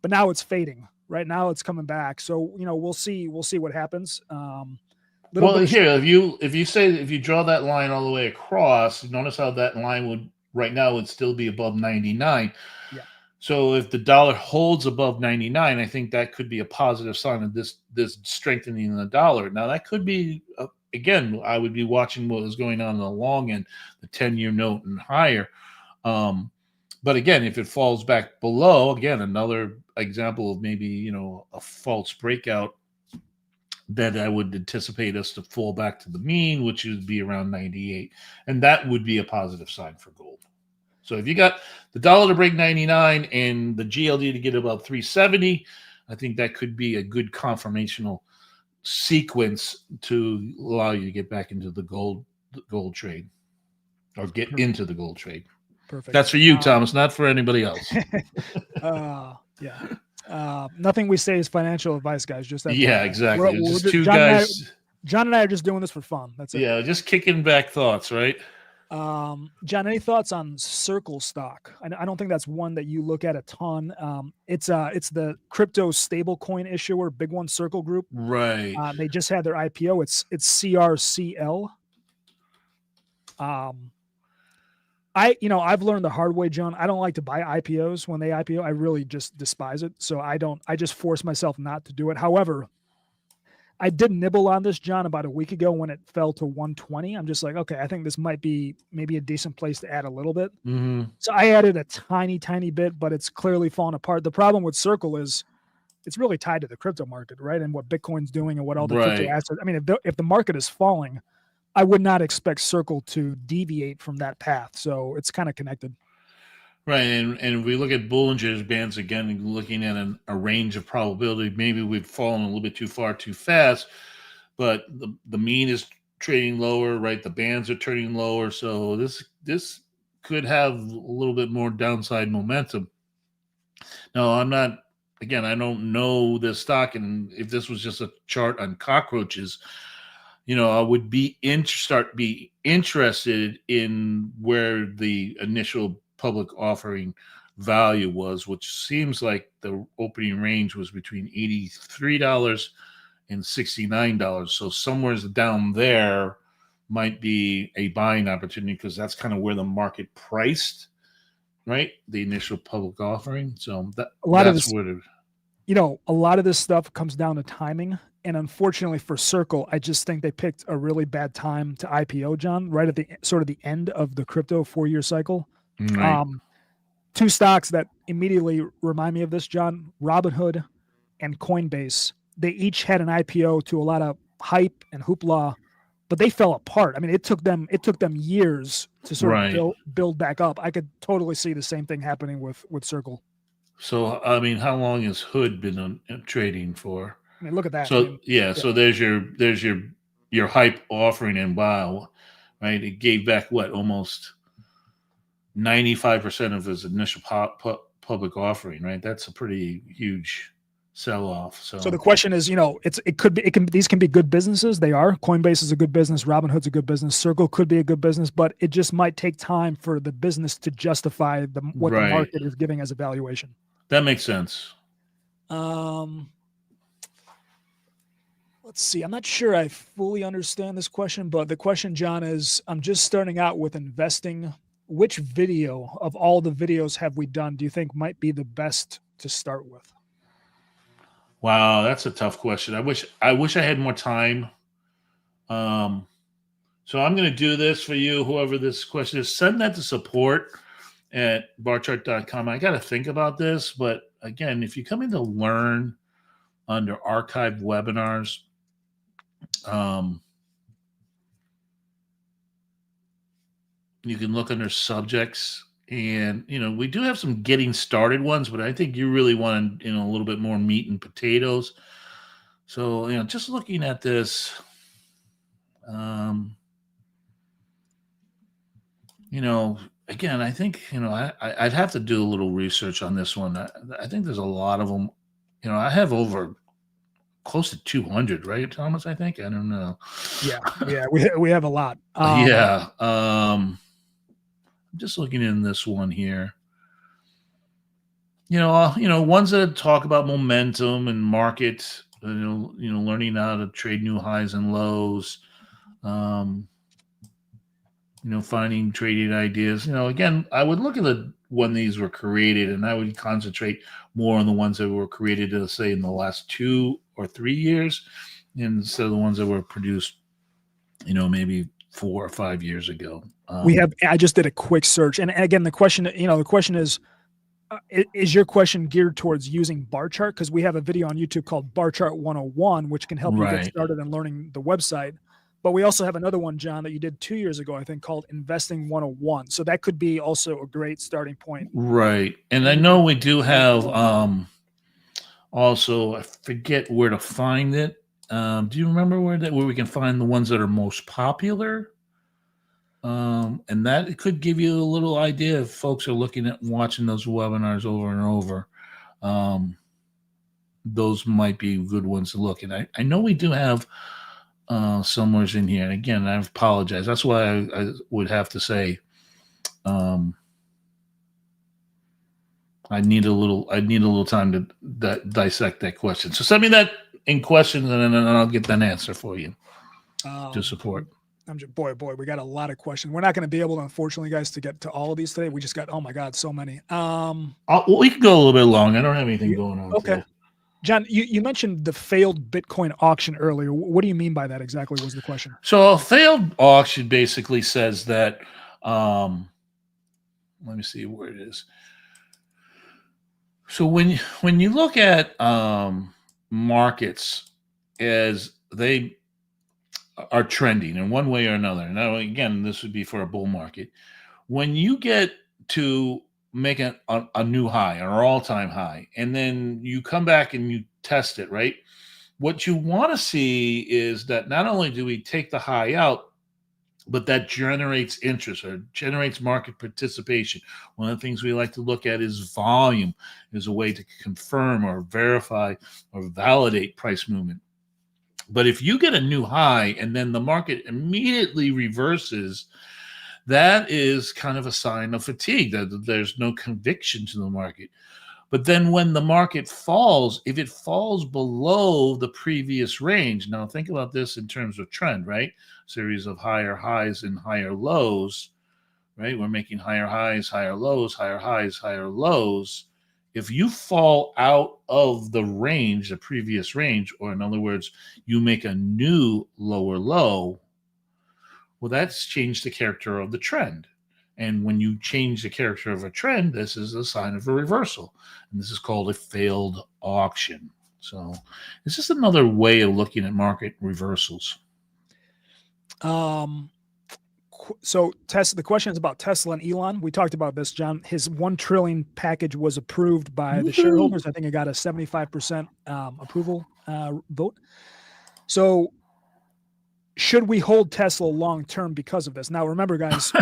but now it's fading. Right now, it's coming back. So we'll see what happens. Well, here, if you draw that line all the way across, notice how that line would right now would still be above 99. Yeah. So if the dollar holds above 99, I think that could be a positive sign of this strengthening in the dollar. Now that could be again, I would be watching what was going on in the long end, the 10-year note and higher. But again, if it falls back below, again, another example of maybe a false breakout, that I would anticipate us to fall back to the mean, which would be around 98, and that would be a positive sign for gold. So if you got the dollar to break 99 and the GLD to get about 370, I think that could be a good confirmational sequence to allow you to get back into the gold trade, or get into the gold trade. Perfect. That's for you, Thomas, not for anybody else. Yeah. Nothing we say is financial advice, guys. Just that. Yeah, exactly. Just two guys. John and I are just doing this for fun. That's it. Yeah, just kicking back thoughts, right? John, any thoughts on Circle stock? I don't think that's one that you look at a ton. It's the crypto stablecoin issuer, big one, Circle Group. Right. They just had their IPO. It's CRCL. I've learned the hard way, John. I don't like to buy IPOs when they IPO. I really just despise it. So I just force myself not to do it. However, I did nibble on this, John, about a week ago when it fell to 120. I'm just like, okay, I think this might be maybe a decent place to add a little bit. Mm-hmm. So I added a tiny, tiny bit, but it's clearly fallen apart. The problem with Circle is it's really tied to the crypto market, right? And what Bitcoin's doing and what all the crypto assets. I mean, if the market is falling, I would not expect Circle to deviate from that path. So it's kind of connected. Right. And if we look at Bollinger's bands again, looking at a range of probability, maybe we've fallen a little bit too far too fast, but the mean is trading lower, right? The bands are turning lower. So this could have a little bit more downside momentum. Now, I don't know this stock, and if this was just a chart on cockroaches, I would be interested in where the initial public offering value was, which seems like the opening range was between $83 and $69. So somewhere down there might be a buying opportunity, because that's kind of where the market priced, right? The initial public offering. So a lot of this stuff comes down to timing. And unfortunately for Circle, I just think they picked a really bad time to IPO, John, right at the sort of the end of the crypto 4-year cycle. Right. Two stocks that immediately remind me of this, John, Robinhood and Coinbase. They each had an IPO to a lot of hype and hoopla, but they fell apart. I mean, it took them years to sort of build back up. I could totally see the same thing happening with Circle. So, I mean, how long has Hood been trading for? I mean, look at that. So so there's your hype offering, and wow, right? It gave back almost 95% of his initial public offering, right? That's a pretty huge sell off. So the question is, these can be good businesses. They are. Coinbase is a good business. Robinhood's a good business. Circle could be a good business, but it just might take time for the business to justify what the market is giving as a valuation. That makes sense. Let's see. I'm not sure I fully understand this question, but the question, John, is I'm just starting out with investing. Which video of all the videos have we done do you think might be the best to start with? Wow, that's a tough question. I wish I had more time. So I'm going to do this for you, whoever this question is. Send that to support@barchart.com. I got to think about this, but again, if you come in to learn under archived webinars, You can look under subjects, and we do have some getting started ones, but I think you really want a little bit more meat and potatoes. So just looking at this, um, again, I think I'd have to do a little research on this one. I think there's a lot of them. I have over close to 200, right, Thomas? I think I don't know. Yeah, we have a lot. Yeah. I'm just looking in this one here. Ones that talk about momentum and market. Learning how to trade new highs and lows. Um, finding trading ideas. Again, I would look at when these were created, and I would concentrate more on the ones that were created, say, in the last 2 or 3 years, instead of the ones that were produced, maybe 4 or 5 years ago. I just did a quick search, and again, the question is your question geared towards using bar chart? Because we have a video on YouTube called Bar Chart 101, which can help you get started in learning the website. But we also have another one, John, that you did 2 years ago, I think, called Investing 101. So that could be also a great starting point. Right. And I know we do have also, I forget where to find it. Do you remember where we can find the ones that are most popular? And that it could give you a little idea if folks are looking at watching those webinars over and over. Those might be good ones to look at. I know we do have somewhere's in here. And again, I apologize. That's why I would have to say I need a little time to dissect that question. So send me that in questions, and then I'll get that answer for you to support. Boy, we got a lot of questions. We're not going to be able to, unfortunately, guys, to get to all of these today. We just got, oh my God, so many. We can go a little bit long. I don't have anything going on. Okay. Today. John, you mentioned the failed Bitcoin auction earlier. What do you mean by that exactly was the question? So a failed auction basically says that, let me see where it is. So when you look at markets as they are trending in one way or another, now again, this would be for a bull market. When you get to make a new high, an all-time high, and then you come back and you test it, right? What you want to see is that not only do we take the high out, but that generates interest or generates market participation. One of the things we like to look at is volume as a way to confirm or verify or validate price movement. But if you get a new high and then the market immediately reverses, that is kind of a sign of fatigue, that there's no conviction to the market. But then when the market falls, if it falls below the previous range, now think about this in terms of trend, right? Series of higher highs and higher lows, right? We're making higher highs, higher lows, higher highs, higher lows. If you fall out of the range, the previous range, or in other words, you make a new lower low, well, that's changed the character of the trend. And when you change the character of a trend, this is a sign of a reversal. And this is called a failed auction. So it's just another way of looking at market reversals. So Tesla, the question is about Tesla and Elon. We talked about this, John. His 1 trillion package was approved by the shareholders. I think it got a 75% approval vote. So should we hold Tesla long term because of this? Now, remember, guys,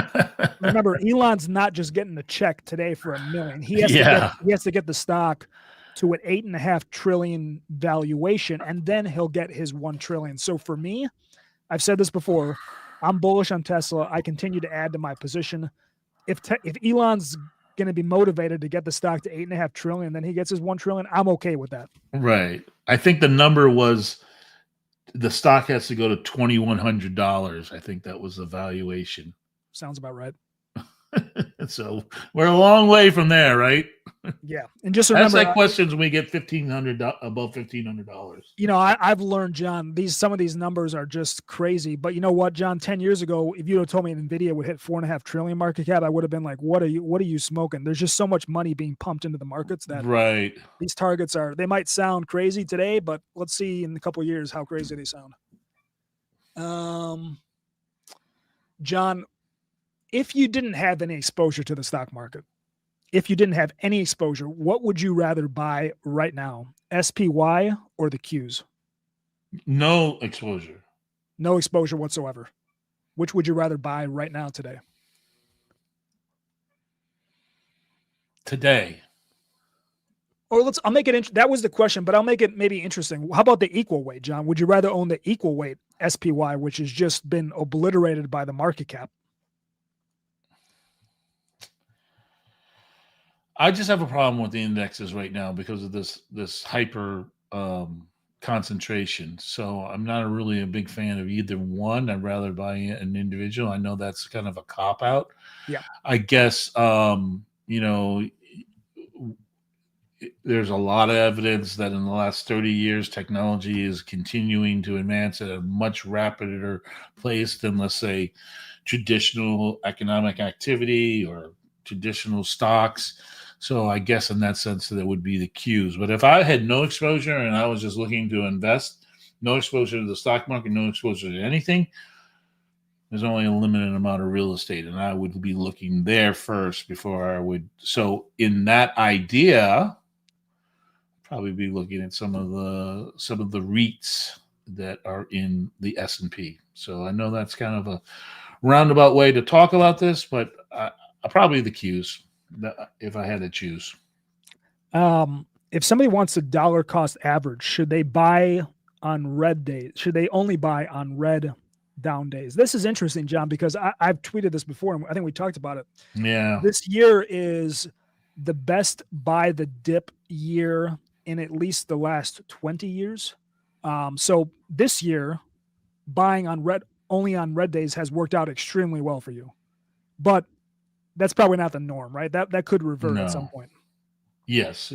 Elon's not just getting the check today for $1 million. He has to get the stock to an 8.5 trillion valuation, and then he'll get his 1 trillion. So for me, I've said this before, I'm bullish on Tesla. I continue to add to my position. If Elon's going to be motivated to get the stock to 8.5 trillion, then he gets his 1 trillion. I'm okay with that. Right. I think the number was the stock has to go to $2,100. I think that was the valuation. Sounds about right. So we're a long way from there, right? Yeah, and just remember, ask that questions when we get above $1,500. I've learned, John, some of these numbers are just crazy. But you know what, John? 10 years ago, if you had told me Nvidia would hit 4.5 trillion market cap, I would have been like, "What are you smoking?" There's just so much money being pumped into the markets that right. These targets they might sound crazy today, but let's see in a couple of years how crazy they sound. John, If you didn't have any exposure to the stock market, if you didn't have any exposure, what would you rather buy right now, SPY or the Qs? No exposure. No exposure whatsoever. Which would you rather buy right now today? Today. Or I'll make it, that was the question, but I'll make it maybe interesting. How about the equal weight, John? Would you rather own the equal weight SPY, which has just been obliterated by the market cap? I just have a problem with the indexes right now because of this hyper concentration. So I'm not really a big fan of either one. I'd rather buy an individual. I know that's kind of a cop out. Yeah. I guess there's a lot of evidence that in the last 30 years, technology is continuing to advance at a much rapider pace than, let's say, traditional economic activity or traditional stocks. So I guess in that sense, that would be the Qs. But if I had no exposure and I was just looking to invest, no exposure to the stock market, no exposure to anything, there's only a limited amount of real estate, and I would be looking there first before I would. So in that idea, probably be looking at some of the REITs that are in the S&P. So I know that's kind of a roundabout way to talk about this, but probably the Qs if I had to choose. If somebody wants a dollar cost average, should they buy on red days? Should they only buy on red down days? This is interesting, John, because I've tweeted this before, and I think we talked about it. Yeah. This year is the best buy the dip year in at least the last 20 years. So this year, buying only on red days has worked out extremely well for you. But that's probably not the norm, right? That could revert at some point. Yes.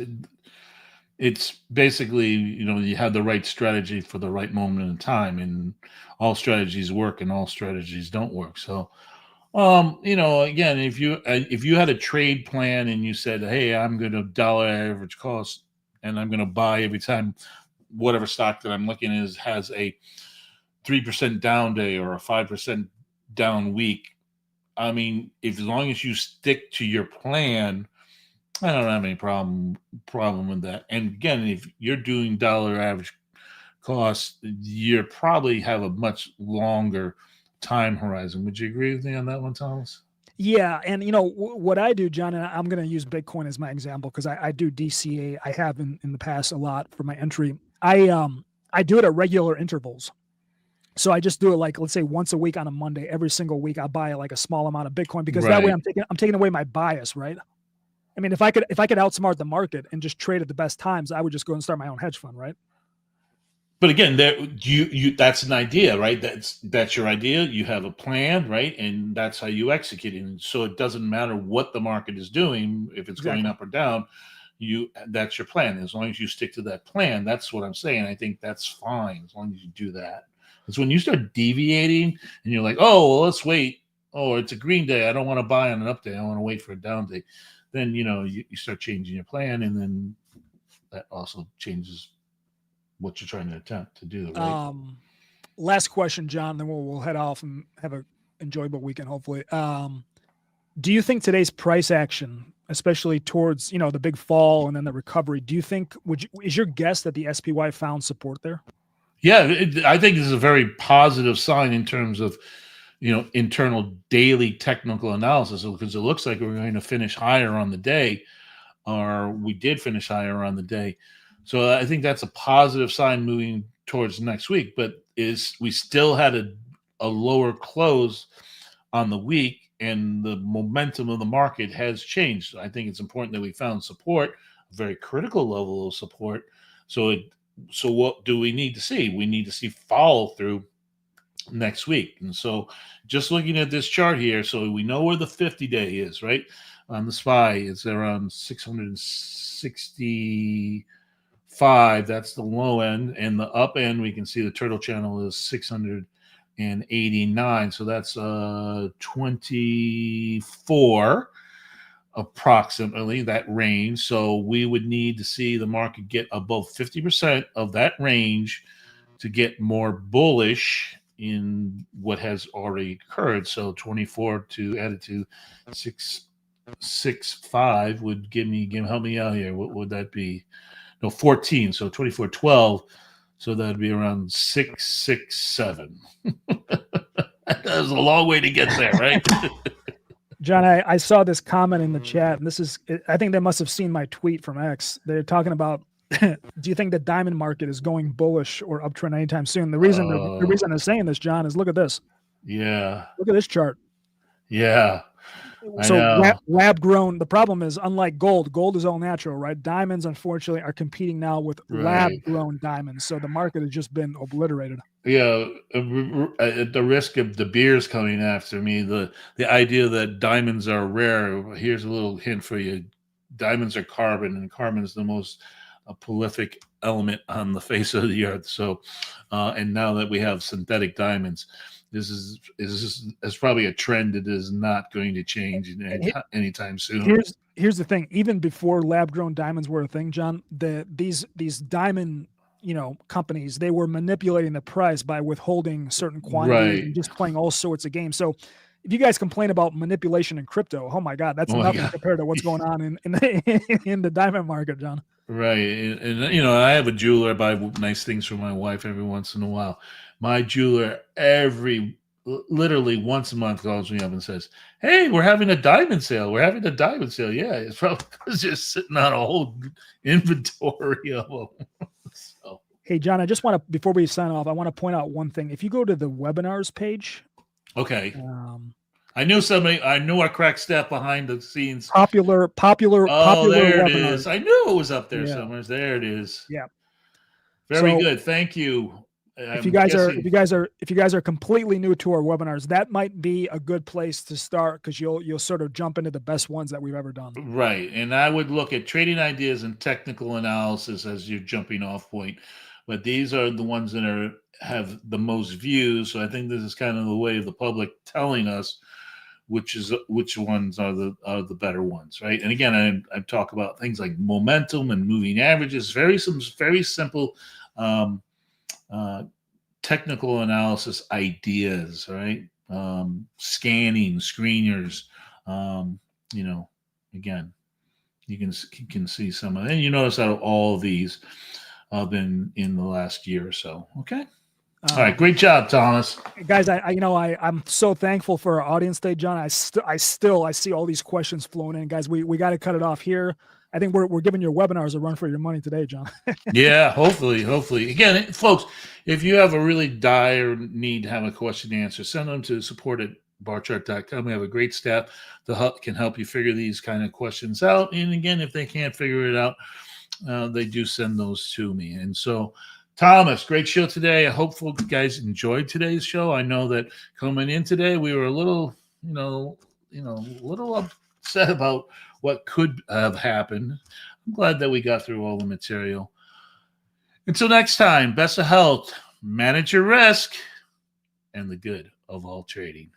It's basically, you have the right strategy for the right moment in time, and all strategies work and all strategies don't work. So, again, if you had a trade plan and you said, hey, I'm going to dollar average cost and I'm going to buy every time whatever stock that I'm looking at has a 3% down day or a 5% down week. I mean, as long as you stick to your plan, I don't have any problem with that. And again, if you're doing dollar average cost, you probably have a much longer time horizon. Would you agree with me on that one, Thomas? Yeah, and what I do, John, and I'm going to use Bitcoin as my example because I do DCA. I have in the past a lot for my entry. I do it at regular intervals. So I just do it like, let's say once a week on a Monday. Every single week I buy like a small amount of Bitcoin because that way I'm taking away my bias, right? I mean, if I could outsmart the market and just trade at the best times, I would just go and start my own hedge fund, right? But again, that's an idea, right? That's your idea. You have a plan, right? And that's how you execute it. And so it doesn't matter what the market is doing, if it's going up or down, that's your plan. As long as you stick to that plan, that's what I'm saying. I think that's fine as long as you do that. It's when you start deviating and you're like, oh, well, let's wait. Oh, it's a green day. I don't want to buy on an up day. I want to wait for a down day. Then, you start changing your plan, and then that also changes what you're trying to attempt to do, right? Last question, John, then we'll head off and have an enjoyable weekend, hopefully. Do you think today's price action, especially towards, the big fall and then the recovery, do you think, is your guess that the SPY found support there? Yeah, I think this is a very positive sign in terms of, internal daily technical analysis, because it looks like we're going to finish higher on the day, or we did finish higher on the day. So I think that's a positive sign moving towards next week. But we still had a lower close on the week, and the momentum of the market has changed. I think it's important that we found support, a very critical level of support. So what do we need to see? We need to see follow through next week. And so just looking at this chart here, so we know where the 50-day is, right? On the SPY, it's around 665. That's the low end. And the up end, we can see the turtle channel is 689. So that's 24 approximately, that range. So we would need to see the market get above 50% of that range to get more bullish in what has already occurred. So 24 to added to 665 would help me out here. What would that be? No, 14. So 24, 12. So that'd be around 667. That was a long way to get there, right? John, I saw this comment in the chat, and this is, I think they must have seen my tweet from X. They're talking about, do you think the diamond market is going bullish or uptrend anytime soon? The reason they're saying this, John, is look at this. Yeah. Look at this chart. Yeah. So lab grown. The problem is, unlike gold is all natural, right? Diamonds, unfortunately, are competing now with lab grown diamonds. So the market has just been obliterated. Yeah, at the risk of the beers coming after me, the idea that diamonds are rare. Here's a little hint for you: diamonds are carbon, and carbon is the most prolific element on the face of the earth. So, and now that we have synthetic diamonds, this is probably a trend that is not going to change anytime soon. Here's the thing: even before lab grown diamonds were a thing, John, these diamond companies, they were manipulating the price by withholding certain quantities and just playing all sorts of games. So if you guys complain about manipulation in crypto, oh my God, that's nothing compared to what's going on in the diamond market, John. Right. And I have a jeweler. I buy nice things for my wife every once in a while. My jeweler literally once a month calls me up and says, "Hey, we're having a diamond sale. We're having a diamond sale." Yeah, it's probably just sitting on a whole inventory of them. So. Hey, John, I just want to, before we sign off, I want to point out one thing. If you go to the webinars page. Okay. I knew a crack staff behind the scenes. Popular. Oh, there it is. I knew it was up there somewhere. There it is. Yeah. Very good. Thank you. If you guys are completely new to our webinars, that might be a good place to start, because you'll sort of jump into the best ones that we've ever done. Right. And I would look at trading ideas and technical analysis as your jumping off point. But these are the ones that have the most views. So I think this is kind of the way of the public telling us which ones are the better ones, right? And again, I talk about things like momentum and moving averages, very simple technical analysis ideas, right? Scanning, screeners, again, you can see some of it. And you notice that all of these have been in the last year or so. Okay. All right, great job, Thomas. Guys, I'm so thankful for our audience today, John. I see all these questions flowing in, guys. We got to cut it off here. I think we're giving your webinars a run for your money today, John. Yeah, hopefully. Again, folks, if you have a really dire need to have a question to answer, send them to support@barchart.com. We have a great staff that can help you figure these kind of questions out. And again, if they can't figure it out, they do send those to me. And so, Thomas, great show today. I hope you guys enjoyed today's show. I know that coming in today, we were a little, little upset about what could have happened. I'm glad that we got through all the material. Until next time, best of health, manage your risk, and the good of all trading.